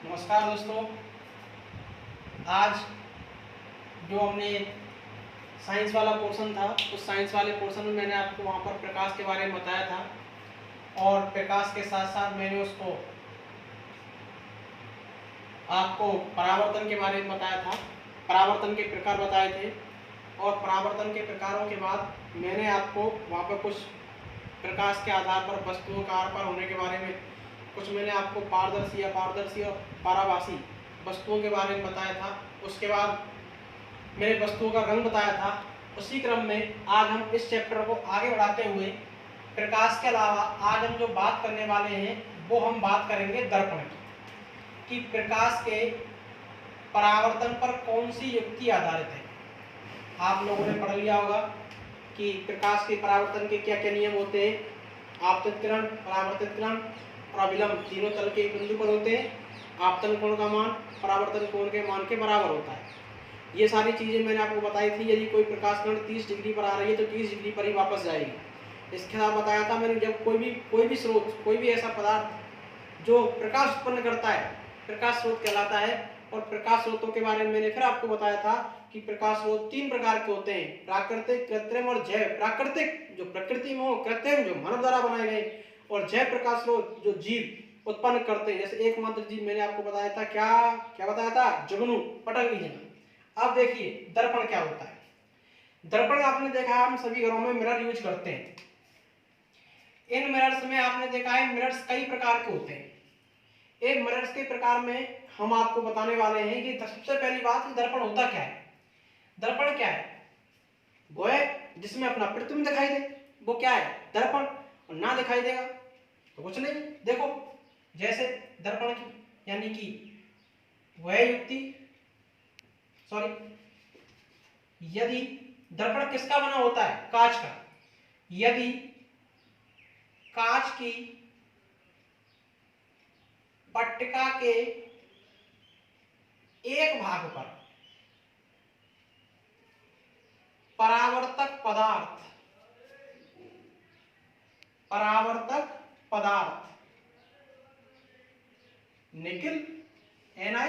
नमस्कार दोस्तों। आज जो हमने साइंस वाला पोर्शन था, उस साइंस वाले पोर्शन में मैंने आपको वहाँ पर प्रकाश के बारे में बताया था और प्रकाश के साथ साथ मैंने उसको आपको परावर्तन के बारे में बताया था, परावर्तन के प्रकार बताए थे और परावर्तन के प्रकारों के बाद मैंने आपको वहाँ पर कुछ प्रकाश के आधार पर वस्तुओं का आर पार होने के बारे में कुछ मैंने आपको पारदर्शी, अपारदर्शी और पराभासी वस्तुओं के बारे में बताया था। उसके बाद मैंने वस्तुओं का रंग बताया था। उसी क्रम में आज हम इस चैप्टर को आगे बढ़ाते हुए प्रकाश के अलावा आज हम जो बात करने वाले हैं वो हम बात करेंगे दर्पण की, कि प्रकाश के परावर्तन पर कौन सी युक्ति आधारित है। आप लोगों ने पढ़ लिया होगा कि प्रकाश के परावर्तन के क्या क्या नियम होते हैं। आपतित किरण, परावर्तित किरण और अभिलंब तीनों तल के एक बिंदु पर होते हैं। आपतन कोण का मान परावर्तन कोण के मान के बराबर होता है। ये सारी चीज़ें मैंने आपको बताई थी। यदि कोई प्रकाश किरण 30 डिग्री पर आ रही है तो 30 डिग्री पर ही वापस जाएगी। इसके साथ बताया था मैंने, जब कोई भी स्रोत, कोई भी ऐसा पदार्थ जो प्रकाश उत्पन्न करता है, प्रकाश स्रोत कहलाता है। और प्रकाश स्रोतों के बारे में मैंने फिर आपको बताया था कि प्रकाश स्रोत 3 प्रकार के होते हैं, प्राकृतिक, कृत्रिम और जैव। प्राकृतिक जो प्रकृति में हो, कृत्रिम जो मानव द्वारा बनाए गए, और जैव प्रकाश स्रोत जो जीव उत्पन्न करते हैं। जैसे एकमात्र जीव मैंने आपको बताया था, क्या बताया था, जुगनू, पटल विजन। अब देखिए दर्पण क्या होता है। दर्पण आपने देखा है, हम सभी घरों में मिरर यूज करते हैं। इन मिरर्स में आपने देखा है मिरर्स कई प्रकार के होते हैं। एक मिरर्स के प्रकार में हम आपको बताने वाले हैं कि सबसे पहली बात कि दर्पण होता क्या है। दर्पण क्या है? वो है जिसमें अपना प्रतिबिंब दिखाई दे, वो क्या है, दर्पण। और ना दिखाई देगा तो कुछ नहीं। देखो जैसे दर्पण की यानी कि वह युक्ति, सॉरी, यदि दर्पण किसका बना होता है, कांच का। यदि कांच की पट्टिका के एक भाग पर परावर्तक पदार्थ निकिल, Ni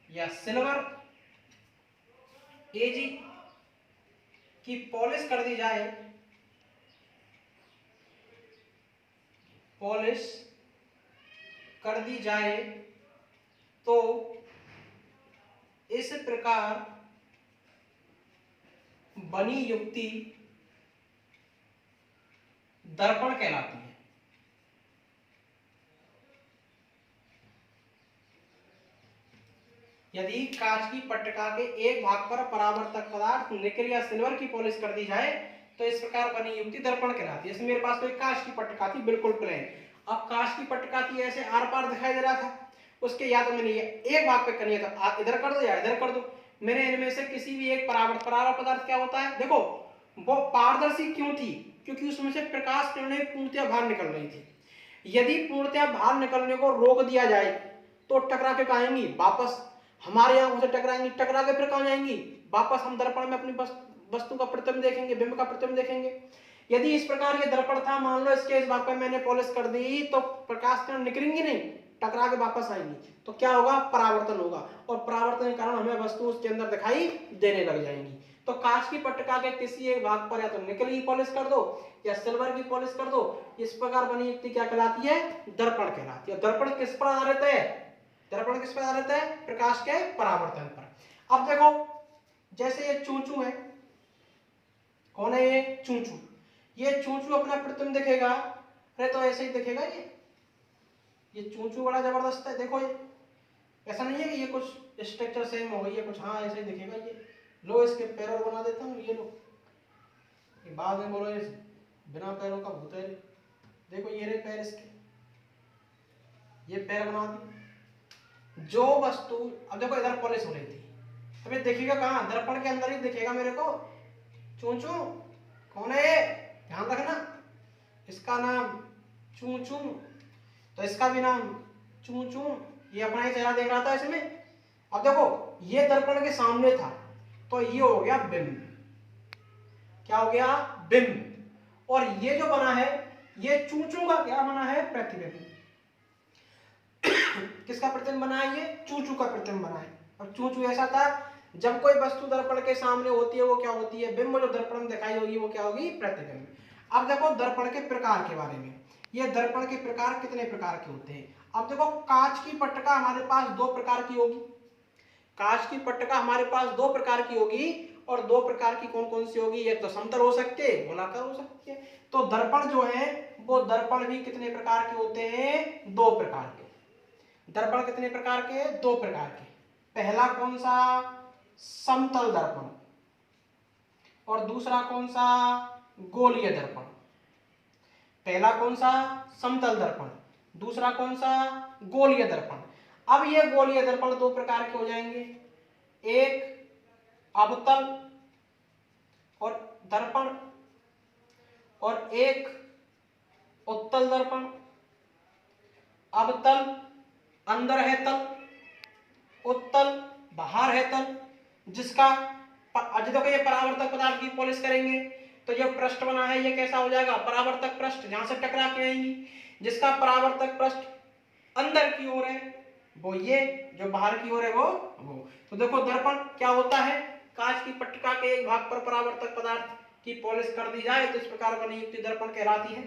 या सिल्वर, Ag की पॉलिश कर दी जाए, तो इस प्रकार बनी युक्ति दर्पण कहलाती है। यदि कांच की पट्टिका के एक भाग पर परावर्तक पदार्थ निकिल या सिल्वर की पॉलिश कर दी जाए तो इस प्रकार बनी युक्ति दर्पण कहलाती है। जैसे मेरे पास कोई कांच की पट्टिका थी, बिल्कुल प्लेन। अब कांच की पट्टिका थी, ऐसे आर पार दिखाई दे रहा था, उसके या तो मैंने एक भाग पे करनी है तो आप इधर कर दो या इधर कर दो। मैंने इनमें से किसी भी एक परावर्तक पदार्थ क्या होता है, देखो वो पारदर्शी क्यों थी, क्योंकि उसमें से प्रकाश किरणें पूर्णतया बाहर निकल रही थी। यदि पूर्णतया बाहर निकलने को रोक दिया जाए तो टकरा के आएंगी वापस, हमारे आंखों से टकराएंगी, टकरा के फिर कहां जाएंगी, वापस हम दर्पण में अपनी वस्तु का प्रतिबिंब देखेंगे, बिंब का प्रतिबिंब देखेंगे। यदि इस प्रकार ये दर्पण था, मान लो इसके इस भाग पर मैंने पॉलिश कर दी तो प्रकाश किरण निकलेंगी नहीं, टकरा के वापस आएंगी। तो क्या होगा, परावर्तन होगा, और परावर्तन के कारण हमें वस्तु उसके अंदर दिखाई देने लग जाएंगी। तो कांच की पट्टिका के किसी एक भाग पर या तो निकल की पॉलिश कर दो या सिल्वर की पॉलिश कर दो, इस प्रकार बनी युक्ति क्या कहलाती है, दर्पण कहलाती है। दर्पण किस पर आधारित है, दर्पण किस पर आधारित है, प्रकाश के परावर्तन पर। अब देखो जैसे ये चूचू है, कौन है ये, चूचू। ये चूचू अपना प्रतिबिंब दिखेगा, अरे तो ऐसे ही दिखेगा ये चूचू बड़ा जबरदस्त है। देखो ये ऐसा नहीं है कि ये कुछ स्ट्रक्चर सेम हो गई है कुछ, हाँ ऐसे ही दिखेगा ये। लो इसके पैरों बना देता हूँ, ये लो, ये बाद में बोलो ये बिना पैरों का भूत है। देखो ये रहे पैर इसके, ये पैर बना दी। जो वस्तु, अब देखो इधर पॉलिश हो रही थी, अब ये दिखेगा कहाँ, दर्पण के अंदर ही दिखेगा मेरे को। चूचू कौन है, ध्यान रखना, इसका नाम चूचू, तो इसका भी नाम चूचू। ये अपना ही चेहरा देख रहा था इसमें। अब देखो ये दर्पण के सामने था तो ये हो गया बिंब, क्या हो गया, बिंब। और ये जो बना है ये चूचू का क्या बना है, प्रतिबिंब। किसका प्रतिबिंब बना है? ये चूचू का प्रतिबिंब बना है। और चूचू ऐसा था, जब कोई वस्तु दर्पण के सामने होती है वो क्या होती है? बिंब। जो दर्पण में दिखाई होगी वो क्या होगी? प्रतिबिंब। अब देखो दर्पण के प्रकार के बारे में। ये दर्पण के प्रकार कितने प्रकार के होते हैं? अब देखो कांच की पट्टिका हमारे पास दो प्रकार की होगी। कांच की पट्टिका हमारे पास दो प्रकार की होगी, और दो प्रकार की कौन कौन सी होगी? एक तो समतल हो सकते हैं, गोलाकार हो सकती है। तो दर्पण जो है वो दर्पण भी कितने प्रकार के होते हैं? दो प्रकार के। दर्पण कितने प्रकार के? दो प्रकार के। पहला कौन सा? समतल दर्पण। और दूसरा कौन सा? गोलीय दर्पण। पहला कौन सा? समतल दर्पण। दूसरा कौन सा? गोलीय दर्पण। अब ये गोलीय दर्पण दो प्रकार के हो जाएंगे, एक अवतल और दर्पण, और एक उत्तल दर्पण। अवतल अंदर है तल, उत्तल बाहर है तल। जिसका देखो ये परावर्तक पदार्थ की पॉलिश करेंगे तो जो पृष्ठ बना है ये कैसा हो जाएगा? परावर्तक पृष्ठ, जहां से टकरा के आएंगी। जिसका परावर्तक पृष्ठ अंदर की ओर है वो ये, जो बाहर की ओर है वो। तो देखो दर्पण क्या होता है? कांच की पट्टिका के एक भाग पर परावर्तक पदार्थ की पॉलिश कर दी जाए तो इस प्रकार बनी युक्ति दर्पण कहलाती है।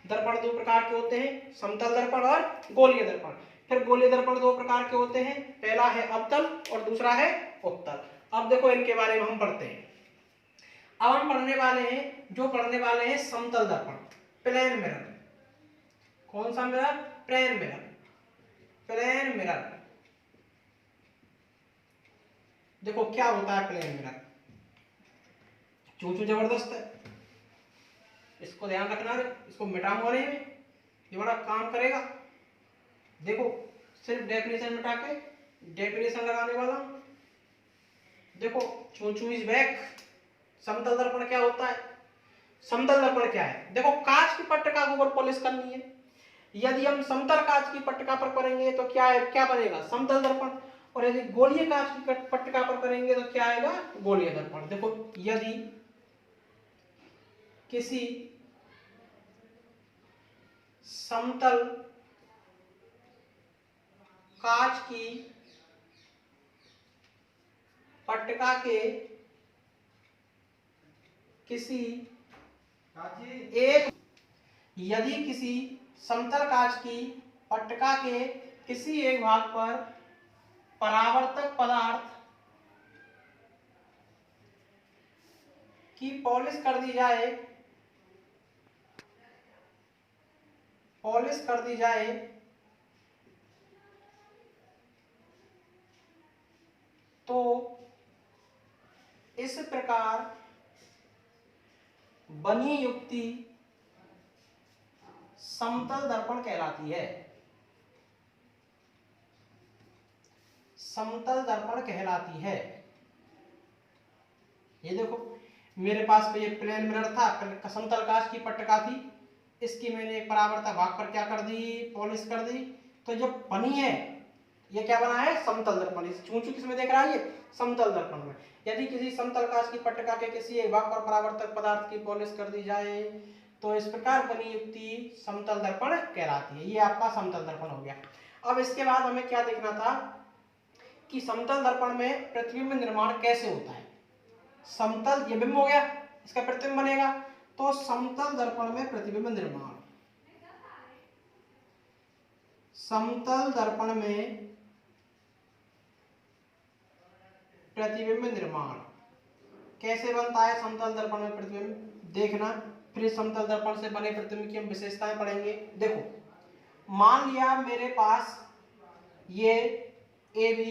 दर्पण दो प्रकार के होते हैं, समतल दर्पण और गोलीय दर्पण। फिर गोलीय दर्पण दो प्रकार के होते हैं, पहला है अवतल और दूसरा है उत्तल। अब देखो इनके बारे में हम पढ़ते हैं। अब हम पढ़ने वाले हैं समतल दर्पण, प्लेन मिरर। कौन सा mirror? Plane mirror. Plane mirror देखो क्या होता है प्लेन मिरर। चूचू जबरदस्त है, इसको ध्यान रखना रे, इसको मिटाऊंगा नहीं मैं, ये बड़ा काम करेगा। देखो सिर्फ डेफिनेशन मिटा के डेफिनेशन लगाने वाला। देखो चूचू इज बैक। समतल दर्पण क्या होता है? समतल दर्पण क्या है? देखो कांच की पट्टिका के ऊपर पॉलिश करनी है। यदि हम समतल कांच की पट्टिका पर करेंगे तो क्या बनेगा? समतल दर्पण। और यदि गोलीय कांच की पट्टिका पर करेंगे तो क्या आएगा? गोलीय दर्पण। देखो यदि किसी समतल कांच की पट्टिका के किसी एक यदि किसी समतल कांच की पट्टिका के किसी एक भाग पर परावर्तक पदार्थ की पॉलिश कर दी जाए तो इस प्रकार बनी युक्ति समतल दर्पण कहलाती है। समतल दर्पण कहलाती है। ये देखो मेरे पास ये प्लेन मिरर था, समतल कांच की पट्टिका थी, इसकी मैंने परावर्तक भाग पर क्या कर दी? पॉलिश कर दी। तो जो बनी है ये क्या बना है? समतल दर्पण। इस चूंचू किसमें देख रहा है? ये समतल दर्पण में। यदि किसी समतल कांच की पट्टिका के किसी एक भाग पर परावर्तक पदार्थ की पॉलिश कर दी जाए तो इस प्रकार बनी युक्ति समतल दर्पण कहलाती है। ये आपका समतल दर्पण हो गया। अब इसके बाद हमें क्या देखना था कि समतल दर्पण में प्रतिबिंब निर्माण कैसे होता है। समतल ये बिंब हो गया, इसका प्रतिबिंब बनेगा। तो समतल दर्पण में प्रतिबिंब निर्माण, समतल दर्पण में प्रतिबिंब निर्माण कैसे बनता है? समतल दर्पण में प्रतिबिंब देखना। फिर समतल दर्पण से बने प्रतिबिंब की हम विशेषताएं पढ़ेंगे। देखो मान लिया मेरे पास ये ए बी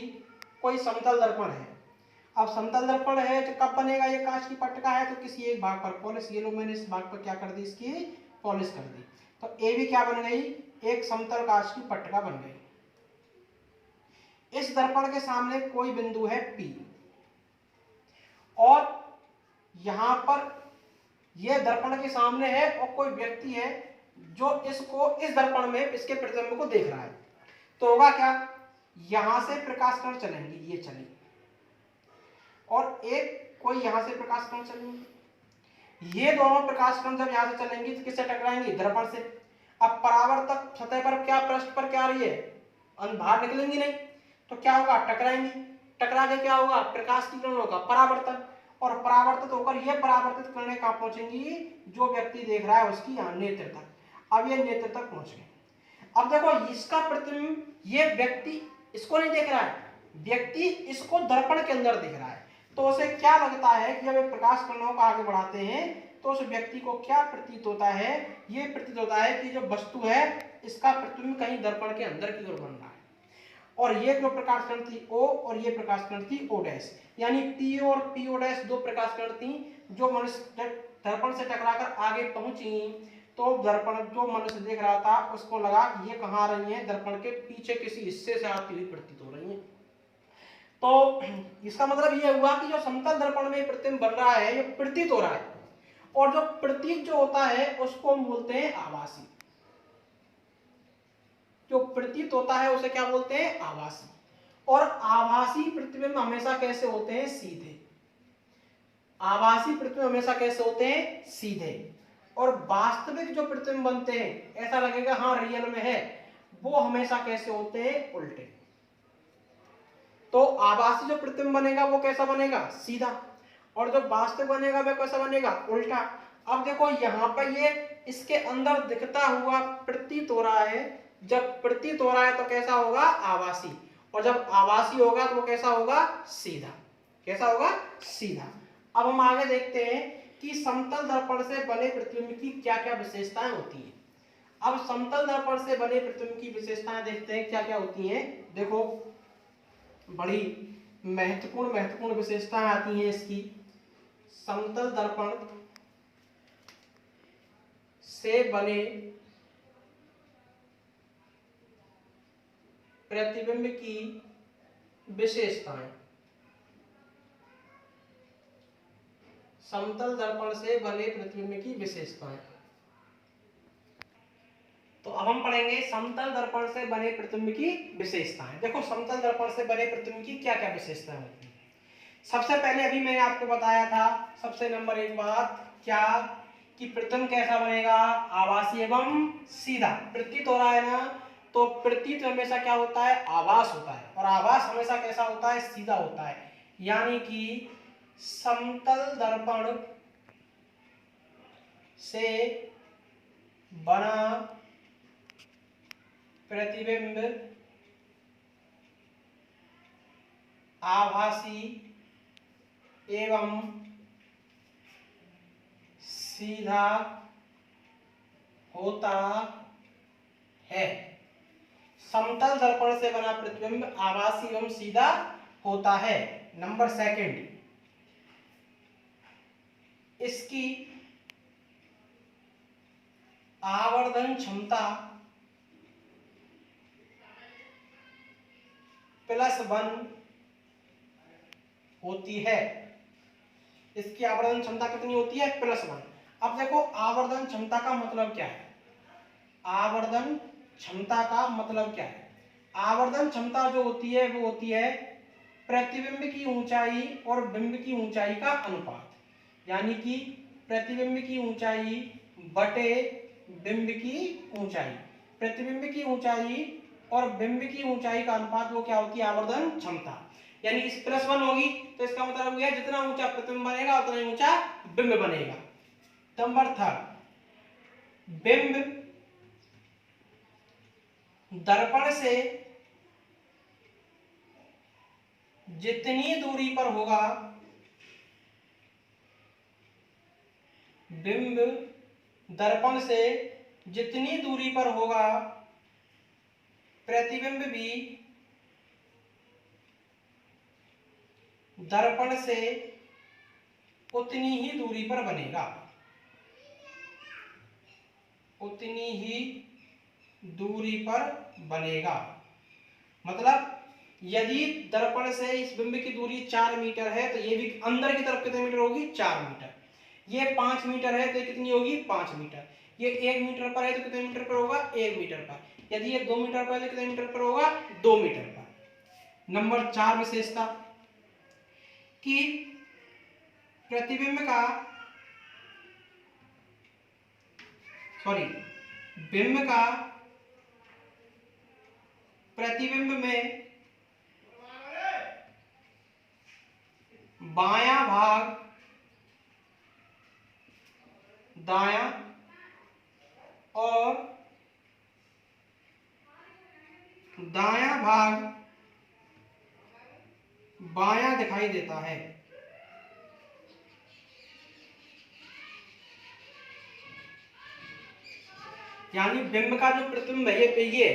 कोई समतल दर्पण है। अब समतल दर्पण है तो कब बनेगा? ये कांच की पट्टिका है तो किसी एक भाग पर पॉलिश, ये लो मैंने इस भाग पर क्या कर दी? इसकी पॉलिश कर दी। तो ए बी क्या बन गई? एक समतल कांच की पट्टिका बन गई। इस दर्पण के सामने कोई बिंदु है P, और यहां पर यह दर्पण के सामने है और कोई व्यक्ति है जो इसको इस दर्पण में इसके प्रतिबिंब को देख रहा है। तो होगा क्या? यहां से प्रकाश कण चलेंगे, ये चलेंगे, और एक कोई यहां से प्रकाश कण चलेंगे। ये दोनों प्रकाश कण जब यहां से चलेंगी तो किससे टकराएंगी? दर्पण से। अब परावर्तक सतह पर क्या, पृष्ठ पर क्या आ रही है? बाहर निकलेंगी नहीं, तो क्या होगा, टकराएंगी। टकरा के क्या होगा, प्रकाश की किरणों का परावर्तन, और परावर्तित होकर ये परावर्तित किरणें कहाँ पहुंचेंगी, जो व्यक्ति देख रहा है उसकी यहाँ नेत्र तक। अब ये नेत्र तक पहुंच गए। अब देखो इसका प्रतिबिंब, ये व्यक्ति इसको नहीं देख रहा है, व्यक्ति इसको दर्पण के अंदर देख रहा है, तो उसे क्या लगता है कि जब ये प्रकाश किरणों को आगे बढ़ाते हैं तो उस व्यक्ति को क्या प्रतीत होता है, ये प्रतीत होता है कि जो वस्तु है इसका प्रतिबिंब कहीं दर्पण के अंदर की ओर बन रहा है। और ये जो प्रकाश किरण थी O और ये प्रकाश किरण थी O डैश, यानी PO और PO डैश दो प्रकाश किरण थी जो मनुष्य दर्पण से टकराकर आगे पहुंची, तो दर्पण जो मनुष्य देख रहा था उसको लगा कि ये कहाँ आ रही है, दर्पण के पीछे किसी हिस्से से आती हुई प्रतीत हो रही है। तो इसका मतलब ये हुआ कि जो समतल दर्पण में प्रतिबिंब बन रहा है ये प्रतीत हो रहा है, और जो प्रतीत जो होता है उसको हम बोलते हैं आभासी। जो प्रतीत होता है उसे क्या बोलते हैं, आभासी। और आभासी प्रतिबिंब हमेशा कैसे होते हैं, सीधे। आभासी प्रतिबिंब हमेशा कैसे होते हैं, सीधे। और वास्तविक जो प्रतिबिंब बनते हैं ऐसा लगेगा हाँ रियल में है, वो हमेशा कैसे होते हैं, उल्टे। तो आभासी जो प्रतिबिंब बनेगा वो कैसा बनेगा, सीधा, और जो वास्तविक बनेगा वह कैसा बनेगा, उल्टा। अब देखो यहाँ पर ये इसके अंदर दिखता हुआ प्रतीत हो रहा है, जब प्रतीत हो रहा है तो कैसा होगा, आभासी, और जब आभासी होगा तो वो कैसा होगा, सीधा। कैसा होगा, सीधा। अब हम आगे देखते हैं कि समतल दर्पण से बने प्रतिबिंब की क्या क्या विशेषताएं होती हैं। अब समतल दर्पण से बने प्रतिबिंब की विशेषताएं देखते हैं क्या क्या होती हैं। देखो बड़ी महत्वपूर्ण विशेषताएं आती हैं इसकी। समतल दर्पण से बने प्रतिबिंब की विशेषताएं। समतल दर्पण से बने प्रतिबिंब की विशेषताएं। तो अब हम पढ़ेंगे समतल दर्पण से बने प्रतिबिंब की विशेषताएं। देखो समतल दर्पण से बने प्रतिबिंब की क्या क्या विशेषताएं होती हैं। सबसे पहले अभी मैंने आपको बताया था, सबसे नंबर एक बात क्या, कि प्रतिबिंब कैसा बनेगा, आभासी एवं सीधा। प्रतीत हो रहा है ना, तो प्रतीत हमेशा क्या होता है, आभास होता है, और आभास हमेशा कैसा होता है, सीधा होता है। यानी कि समतल दर्पण से बना प्रतिबिंब आभासी एवं सीधा होता है। समतल दर्पण से बना प्रतिबिंब आभासी एवं सीधा होता है। नंबर सेकंड, इसकी आवर्धन क्षमता +1 होती है। इसकी आवर्धन क्षमता कितनी होती है, +1। अब देखो आवर्धन क्षमता का मतलब क्या है, आवर्धन क्षमता का मतलब क्या है। आवर्धन क्षमता जो होती है वो होती है प्रतिबिंब की ऊंचाई और बिंब की ऊंचाई का अनुपात, यानी कि प्रतिबिंब की ऊंचाई बटे बिंब की ऊंचाई। प्रतिबिंब की ऊंचाई और बिंब की ऊंचाई का अनुपात वो क्या होती है, आवर्धन क्षमता। यानी इस +1 होगी तो इसका मतलब यह जितना ऊंचा प्रतिबिंब बनेगा उतना ही ऊंचा बिंब बनेगा। नंबर थर्ड, बिंब दर्पण से जितनी दूरी पर होगा, बिंब दर्पण से जितनी दूरी पर होगा प्रतिबिंब भी दर्पण से उतनी ही दूरी पर बनेगा, उतनी ही दूरी पर बनेगा। मतलब यदि दर्पण से इस बिंब की दूरी 4 मीटर है तो ये भी अंदर की तरफ कितने मीटर होगी, 4 मीटर। ये 5 मीटर है तो ये कितनी होगी, 5 मीटर। ये 1 मीटर पर है तो कितने मीटर पर होगा, 1 मीटर पर। यदि ये 2 मीटर पर है तो कितने मीटर पर होगा, 2 मीटर पर। नंबर 4 विशेषता, कि प्रतिबिंब का बिंब का प्रतिबिंब में बायां भाग दायां और दायां भाग बायां दिखाई देता है। यानी बिंब का जो प्रतिबिंब है ये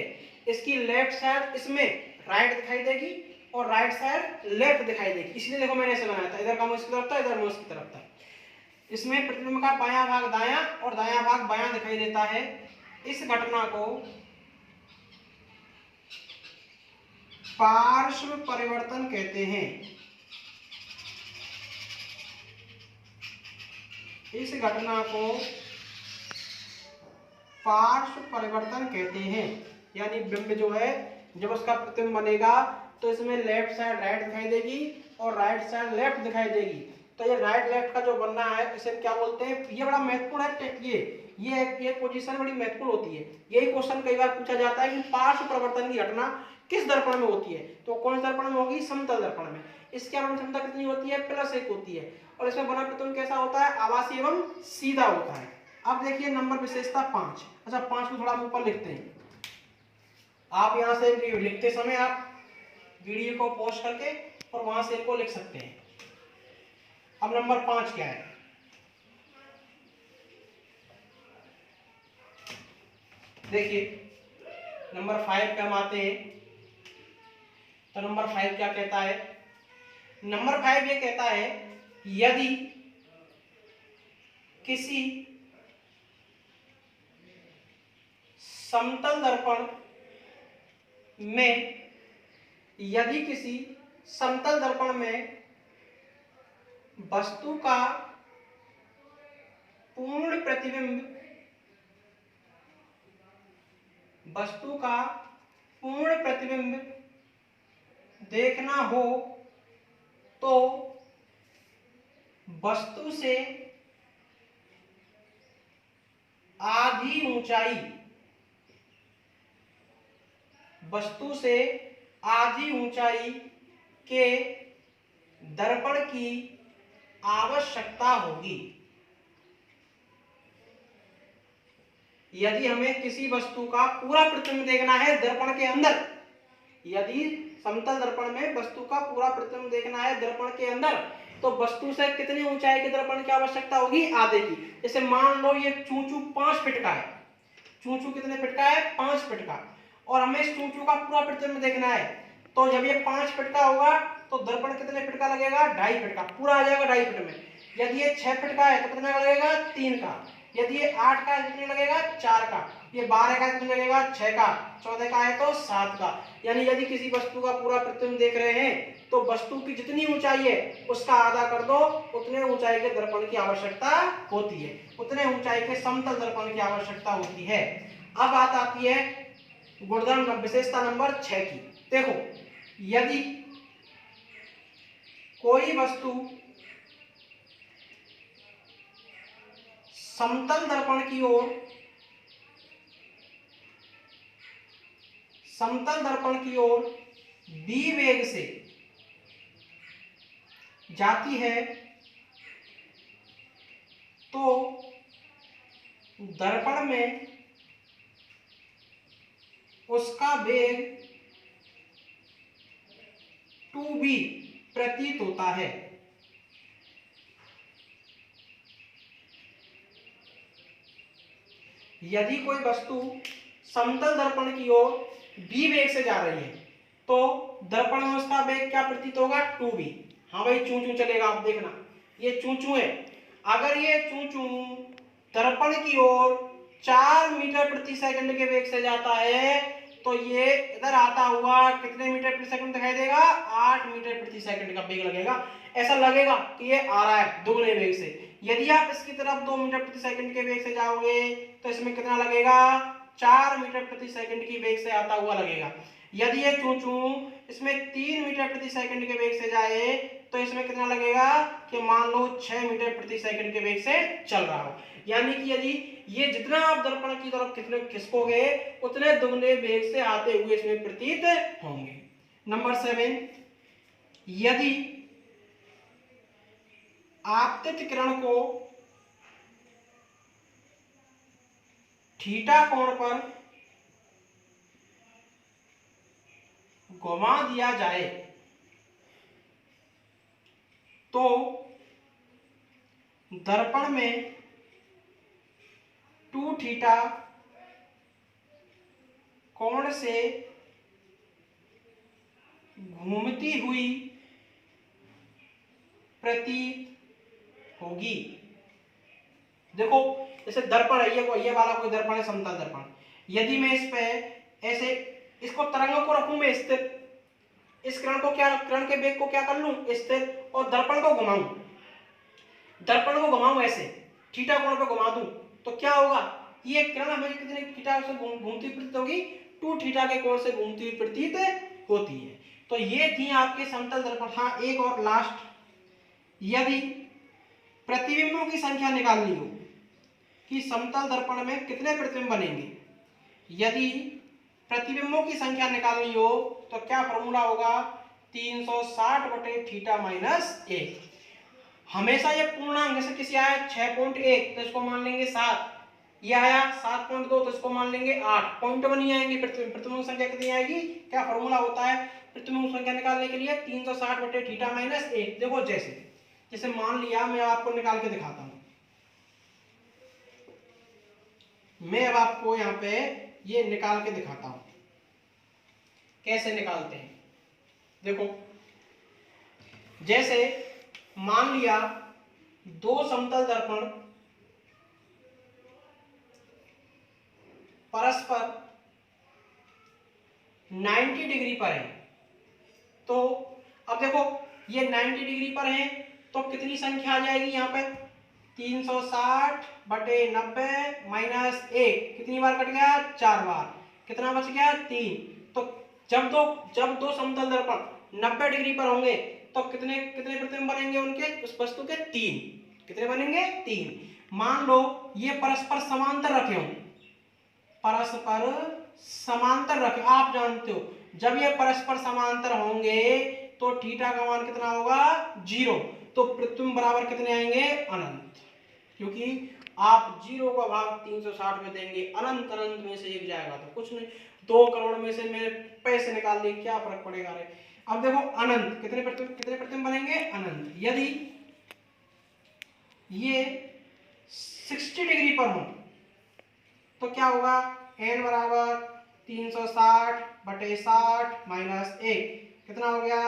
इसकी लेफ्ट साइड इसमें राइट दिखाई देगी और राइट साइड लेफ्ट दिखाई देगी। इसलिए देखो मैंने ऐसे बनाया था, इधर का मुंह इसकी तरफ था, इधर मुंह इसकी तरफ था। इसमें प्रतिबिंब का बायां भाग दायां और दायां भाग बायां दिखाई देता है। इस घटना को पार्श्व परिवर्तन कहते हैं। इस घटना को पार्श्व परिवर्तन कहते हैं। यानी बिंब जो है जब उसका प्रतिबिंब बनेगा तो इसमें लेफ्ट साइड राइट दिखाई देगी और राइट साइड लेफ्ट दिखाई देगी। तो ये राइट लेफ्ट का जो बनना है इसे क्या बोलते हैं, ये बड़ा महत्वपूर्ण है। ये पोजीशन बड़ी महत्वपूर्ण होती है। यही क्वेश्चन कई बार पूछा जाता है कि पार्श्व परिवर्तन की घटना किस दर्पण में होती है, तो कौन से दर्पण में होगी, समतल दर्पण में। इसकी आवरण क्षमता कितनी होती है, +1 होती है। और इसमें बना प्रतिबिंब कैसा होता है, आभासी एवं सीधा होता है। अब देखिए नंबर विशेषता 5। अच्छा 5 को थोड़ा हम ऊपर लिखते हैं। आप यहां से लिखते समय आप वीडियो को पॉज करके और वहां से इनको लिख सकते हैं। अब नंबर 5 क्या है, देखिए नंबर 5 पे हम आते हैं। तो नंबर 5 क्या कहता है, नंबर 5 ये कहता है यदि किसी समतल दर्पण में वस्तु का पूर्ण प्रतिबिंब देखना हो तो वस्तु से आधी ऊंचाई के दर्पण की आवश्यकता होगी। यदि हमें किसी वस्तु का पूरा प्रतिबिंब देखना है दर्पण के अंदर, यदि समतल दर्पण में वस्तु का पूरा प्रतिबिंब देखना है दर्पण के अंदर, तो वस्तु से कितनी ऊंचाई के दर्पण की आवश्यकता होगी, आधे की। जैसे मान लो ये चूचू 5 फीट का है, चूचू कितने फीट का है, 5 फीट का, और हमें इस चूचू का पूरा प्रतिबिंब देखना है। तो जब ये 5 फीट का होगा तो दर्पण कितने फीट का लगेगा, 2.5 फीट का, पूरा आ जाएगा 2.5 फीट में। यदि ये 6 फीट का है तो कितना लगेगा, 3 का। यदि ये 8 का है कितने लगेगा, 4 का। ये 12 का कितने लगेगा, 6 का। 14 का है तो 7 का। यानी यदि किसी वस्तु का पूरा प्रतिबिंब देख रहे हैं तो वस्तु की जितनी ऊंचाई है उसका आधा कर दो, उतने ऊंचाई के दर्पण की आवश्यकता होती है, उतने ऊंचाई के समतल दर्पण की आवश्यकता होती है। अब बात आती है गुणधर्म विशेषता नंबर 6 की। देखो यदि कोई वस्तु समतल दर्पण की ओर b वेग से जाती है तो दर्पण में उसका वेग 2b प्रतीत होता है। यदि कोई वस्तु समतल दर्पण की ओर b वेग से जा रही है तो दर्पण में उसका वेग क्या प्रतीत होगा, 2b। हाँ भाई चूं चूं चलेगा, आप देखना ये चूं चूं है। अगर ये चूं चूं दर्पण की ओर 4 मीटर प्रति सेकंड के वेग से जाता है तो ये इधर आता हुआ कितने मीटर प्रति सेकंड दिखाई देगा, 8 मीटर प्रति सेकंड का वेग लगेगा। ऐसा लगेगा कि ये आ रहा है दोगुने वेग से। यदि आप इसकी तरफ 2 मीटर प्रति सेकंड के वेग से जाओगे तो इसमें कितना लगेगा, 4 मीटर प्रति सेकंड की वेग से आता हुआ लगेगा। यदि ये चूं चूं इसमें 3 मीटर प्रति सेकंड के वेग से जाए तो इसमें कितना लगेगा कि मान लो 6 मीटर प्रति सेकंड के वेग से चल रहा हो। यानी कि यदि ये जितना आप दर्पण की तरफ कितने खिसकोगे उतने दुगने वेग से आते हुए इसमें प्रतीत होंगे। नंबर 7, यदि आपतित किरण को थीटा कोण पर घुमा दिया जाए तो दर्पण में 2 थीटा कोण से घूमती हुई प्रतीत होगी। देखो जैसे दर्पण है, ये वाला कोई दर्पण है, समतल दर्पण। यदि मैं इस पे ऐसे इसको तरंगों को रखूं मैं स्थिर, इस किरण के वेग को क्या कर लूं स्थिर, और दर्पण को घुमाऊं ऐसे थीटा कोण पे घुमा दूं तो क्या होगा, ये किरण हमें कितने थीटा से घूमती प्रतीत होगी, 2 थीटा के कोण से घूमती हुई प्रतीत होती है। तो ये थी आपके समतल दर्पण। हाँ, एक और लास्ट, यदि प्रतिबिंबों की संख्या निकालनी हो कि समतल दर्पण में कितने प्रतिबिंब बनेंगे, यदि प्रतिबिंबों की संख्या निकालनी हो तो क्या फॉर्मूला होगा, 360 बटे थीटा माइनस 1। हमेशा ये पूर्णांक, जैसे किसी आया 6.1 तो इसको मान लेंगे 7, ये आया 7.2 तो इसको मान लेंगे 8, पॉइंट बनी आएंगे। प्रतिबिंब संख्या कितनी आएगी, क्या फॉर्मूला होता है प्रतिबिंब संख्या निकालने के लिए, 360 बटे थीटा माइनस 1। देखो जैसे मान लिया, मैं आपको निकाल के दिखाता हूं, मैं अब आपको यहाँ पे ये निकाल के दिखाता हूं कैसे निकालते हैं। देखो जैसे मान लिया 2 समतल दर्पण परस्पर 90 डिग्री पर है, तो अब देखो ये 90 डिग्री पर है तो कितनी संख्या आ जाएगी यहाँ पे, 360 बटे 90 माइनस 1, कितनी बार कट गया, 4 बार, कितना बच गया, 3। तो जब दो समतल दर्पण 90 डिग्री पर होंगे तो कितने प्रतिबिंब बनेंगे उनके, उस वस्तु के 3, कितने बनेंगे, 3। मान लो ये परस्पर समांतर रखे हों, परस्पर समांतर रखे, आप जानते हो जब ये परस्पर समांतर होंगे तो थीटा का मान कितना होगा, 0, तो प्रतिबिंब बराबर कितने आएंगे, अनंत, क्योंकि आप 0 का भाग 360 में देंगे, अनंत में से 1 जाएगा तो कुछ नहीं, 2 करोड़ में से मैंने पैसे निकाल लिए, क्या फर्क पड़ेगा रे। अब देखो अनंत, कितने प्रतिबिंब बनेंगे, अनंत। यदि ये 60 डिग्री पर हो तो क्या होगा, n बराबर 360 बटे 60 माइनस 1, कितना हो गया,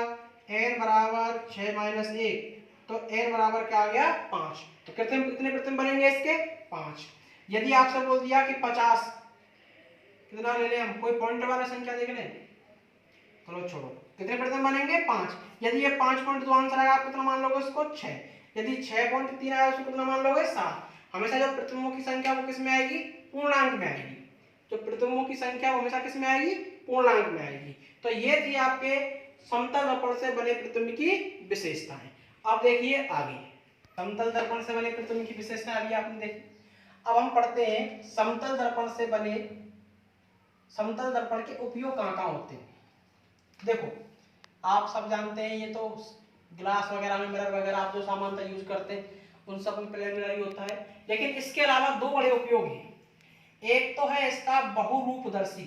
n बराबर 6 माइनस 1, तो n बराबर क्या आ गया, 5। तो कितने प्रतिबिंब बनेंगे इसके, 5। यदि आपसे बोल दिया कि 50, कितना ले लें हम, कोई पॉइंट वाला संख्या देख लें, चलो छोड़ो, कितने प्रतिबिंब बनेंगे, 5। यदि ये 5.2 आंसर आएगा आप कितना मान लोगे उसको, 6। यदि 6.3 आया उसको कितना मान लोगे, 7। हमेशा जब प्रतिबिंबों की संख्या वो किस में आएगी, पूर्णांक में आएगी, जो प्रतिबिंबों की संख्या वो हमेशा किस में आएगी, पूर्णांक में आएगी। तो ये थी आपके समतल दर्पण से बने प्रतिबिंब की विशेषताएं। अब देखिए आगे, समतल दर्पण से बने प्रतिबिंब की विशेषताएं अभी आपने देखी। अब हम पढ़ते हैं समतल दर्पण से बने, समतल दर्पण के उपयोग कहाँ होते हैं। देखो आप सब जानते हैं, ये तो ग्लास वगैरह में, मिरर वगैरह आप जो सामान यूज करते हैं उन सब में प्रिलिमिनरी होता है, लेकिन इसके अलावा 2 बड़े उपयोग हैं। एक तो है इसका बहुरूपदर्शी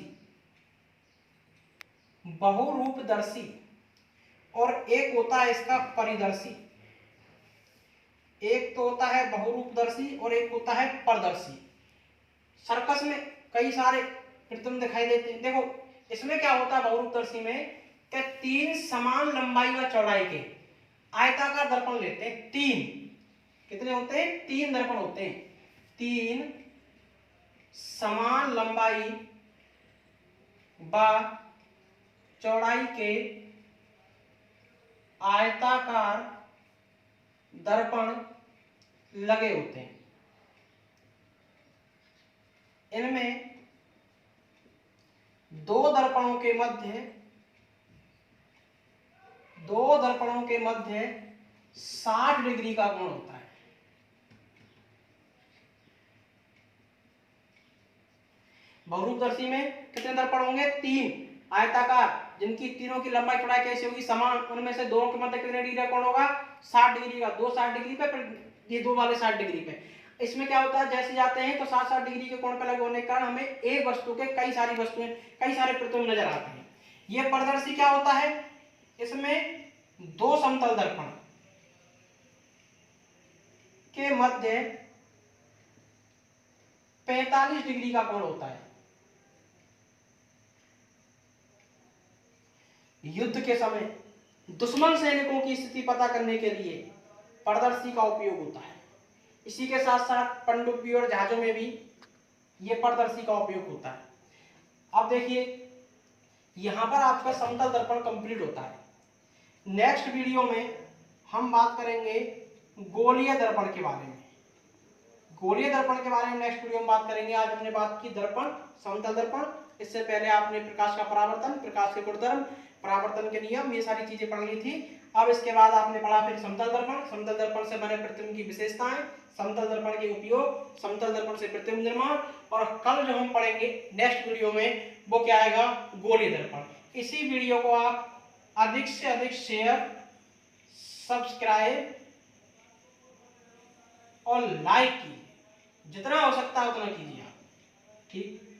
और एक होता है इसका परिदर्शी। एक तो होता है बहुरूपदर्शी और एक होता है पारदर्शी। सर्कस में कई सारे प्रतिबिंब दिखाई देते हैं। देखो इसमें क्या होता है बहुरूपदर्शी में, कि 3 समान लंबाई व चौड़ाई के आयताकार दर्पण लेते हैं। 3 कितने होते हैं, 3 दर्पण होते हैं, 3 समान लंबाई व चौड़ाई के आयताकार दर्पण लगे होते हैं। इनमें 2 दर्पणों के मध्य 60 डिग्री का कोण होता है। बहुरूपदर्शी में कितने दर्पण होंगे? 3 आयताकार, जिनकी तीनों की लंबाई चौड़ाई कैसी होगी? समान। उनमें से दोनों के मध्य कितने डिग्री का कोण होगा? 60 डिग्री का। 2 60 डिग्री पे, ये दो वाले 60 डिग्री पे। इसमें क्या होता है, जैसे जाते हैं तो 60-60 डिग्री के कोण पे लगे होने के कारण हमें एक वस्तु के कई सारी वस्तुएं, कई सारे प्रतिबिंब नजर आते हैं। ये पारदर्शी क्या होता है? इसमें दो समतल दर्पण के मध्य 45 डिग्री का कोण होता है। युद्ध के समय दुश्मन सैनिकों की स्थिति पता करने के लिए पारदर्शी का उपयोग होता है। इसी के साथ साथ पनडुब्बी और जहाजों में भी ये पारदर्शी का उपयोग होता है। अब देखिए, यहां पर आपका समतल दर्पण कंप्लीट होता है। नेक्स्ट वीडियो में हम बात करेंगे गोलीय दर्पण के बारे में। गोलीय दर्पण के बारे में नेक्स्ट वीडियो में बात करेंगे। आज हमने बात की दर्पण, समतल दर्पण। इससे पहले आपने प्रकाश का परावर्तन, प्रकाश के गुणधर्म, परावर्तन के नियम, ये सारी चीजें पढ़ ली थी। अब इसके बाद आपने पढ़ा फिर समतल दर्पण, समतल दर्पण से बने प्रतिबिंब की विशेषताएं, समतल दर्पण के उपयोग, समतल दर्पण से प्रतिबिंब निर्माण, और कल जो हम पढ़ेंगे नेक्स्ट वीडियो में वो क्या आएगा? गोलीय दर्पण। इसी वीडियो को आप अधिक से अधिक शेयर, सब्सक्राइब और लाइक कीजिए। जितना हो सकता है उतना कीजिए आप। ठीक।